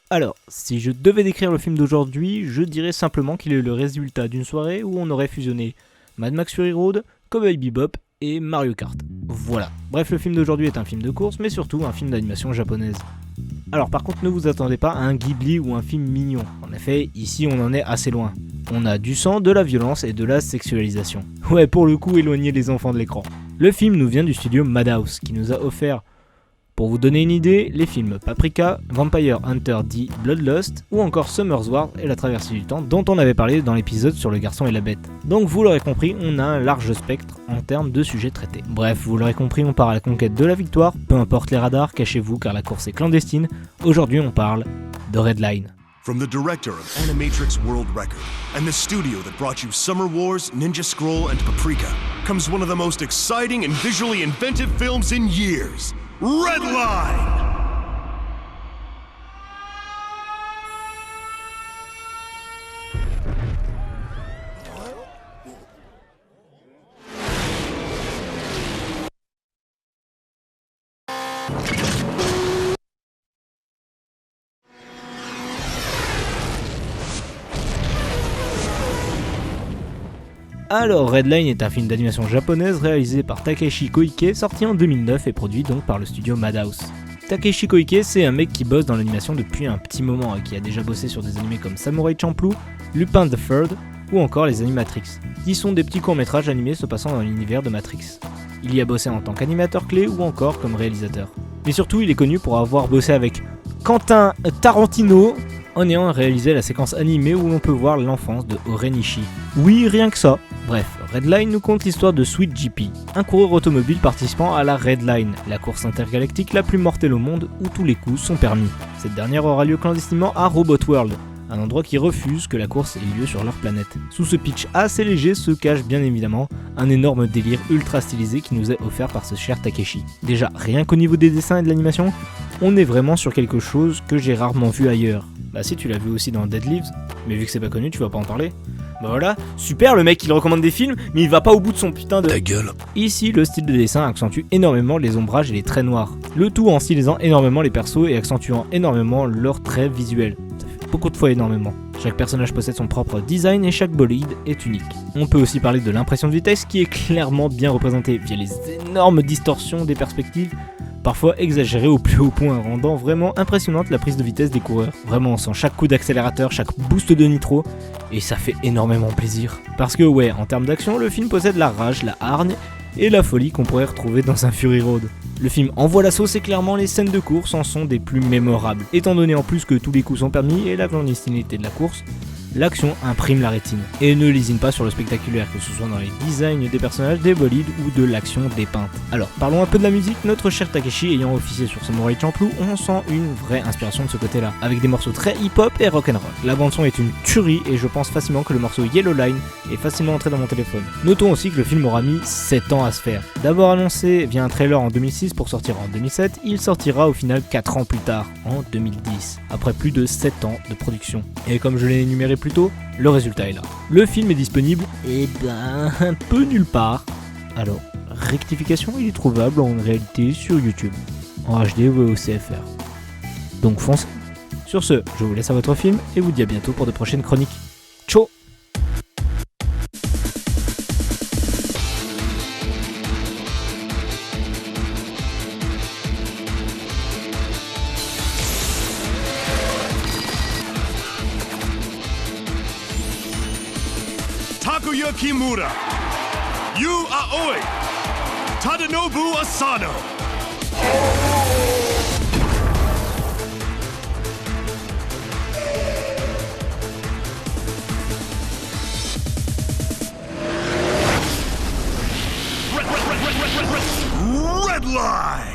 Alors, si je devais décrire le film d'aujourd'hui, je dirais simplement qu'il est le résultat d'une soirée où on aurait fusionné Mad Max Fury Road, Cowboy Bebop et Mario Kart. Voilà. Bref, le film d'aujourd'hui est un film de course, mais surtout un film d'animation japonaise. Alors par contre, ne vous attendez pas à un Ghibli ou un film mignon. En effet, ici on en est assez loin. On a du sang, de la violence et de la sexualisation. Ouais, pour le coup, éloignez les enfants de l'écran. Le film nous vient du studio Madhouse, qui nous a offert, pour vous donner une idée, les films Paprika, Vampire Hunter D Bloodlust ou encore Summer's War et la traversée du temps dont on avait parlé dans l'épisode sur le garçon et la bête. Donc vous l'aurez compris, on a un large spectre en termes de sujets traités. Bref, vous l'aurez compris, on part à la conquête de la victoire, peu importe les radars, cachez-vous car la course est clandestine. Aujourd'hui on parle de Red Line. From the director of Animatrix World Record and the studio that brought you Summer Wars, Ninja Scroll, and Paprika, comes one of the most exciting and visually inventive films in years, Red Line! Alors, Red Line est un film d'animation japonaise réalisé par Takeshi Koike, sorti en 2009 et produit donc par le studio Madhouse. Takeshi Koike, c'est un mec qui bosse dans l'animation depuis un petit moment et qui a déjà bossé sur des animés comme Samurai Champloo, Lupin the Third ou encore les Animatrix, qui sont des petits courts-métrages animés se passant dans l'univers de Matrix. Il y a bossé en tant qu'animateur clé ou encore comme réalisateur. Mais surtout, il est connu pour avoir bossé avec Quentin Tarantino en ayant réalisé la séquence animée où l'on peut voir l'enfance de Orenishi. Oui, rien que ça. Bref, Red Line nous conte l'histoire de Sweet GP, un coureur automobile participant à la Red Line, la course intergalactique la plus mortelle au monde où tous les coups sont permis. Cette dernière aura lieu clandestinement à Robot World, un endroit qui refuse que la course ait lieu sur leur planète. Sous ce pitch assez léger se cache bien évidemment un énorme délire ultra stylisé qui nous est offert par ce cher Takeshi. Déjà, rien qu'au niveau des dessins et de l'animation, on est vraiment sur quelque chose que j'ai rarement vu ailleurs. Bah si, tu l'as vu aussi dans Dead Leaves, mais vu que c'est pas connu, tu vas pas en parler. Bah voilà, super, le mec il recommande des films, mais il va pas au bout de son putain de... Ta gueule. Ici, le style de dessin accentue énormément les ombrages et les traits noirs. Le tout en stylisant énormément les persos et accentuant énormément leurs traits visuels. Ça fait beaucoup de fois énormément. Chaque personnage possède son propre design et chaque bolide est unique. On peut aussi parler de l'impression de vitesse qui est clairement bien représentée via les énormes distorsions des perspectives, parfois exagérées au plus haut point, rendant vraiment impressionnante la prise de vitesse des coureurs. Vraiment, on sent chaque coup d'accélérateur, chaque boost de nitro, et ça fait énormément plaisir. Parce que ouais, en termes d'action, le film possède la rage, la hargne et la folie qu'on pourrait retrouver dans un Fury Road. Le film envoie la sauce et clairement les scènes de course en sont des plus mémorables. Étant donné en plus que tous les coups sont permis et la clandestinité de la course, l'action imprime la rétine et ne lésine pas sur le spectaculaire, que ce soit dans les designs des personnages, des bolides ou de l'action dépeinte. Alors, parlons un peu de la musique. Notre cher Takeshi ayant officié sur Samurai Champloo, on sent une vraie inspiration de ce côté-là, avec des morceaux très hip-hop et rock'n'roll. La bande-son est une tuerie et je pense facilement que le morceau Yellow Line est facilement entré dans mon téléphone. Notons aussi que le film aura mis 7 ans à se faire. D'abord annoncé via un trailer en 2006 pour sortir en 2007, il sortira au final 4 ans plus tard, en 2010, après plus de 7 ans de production. Et comme je l'ai énuméré plus tôt, le résultat est là. Le film est disponible, un peu nulle part. Alors, rectification, il est trouvable en réalité sur YouTube, en HD ou au CFR. Donc foncez. Sur ce, je vous laisse à votre film et vous dis à bientôt pour de prochaines chroniques. Ciao. Takuya Kimura, Yu Aoi, Tadanobu Asano. Red Line!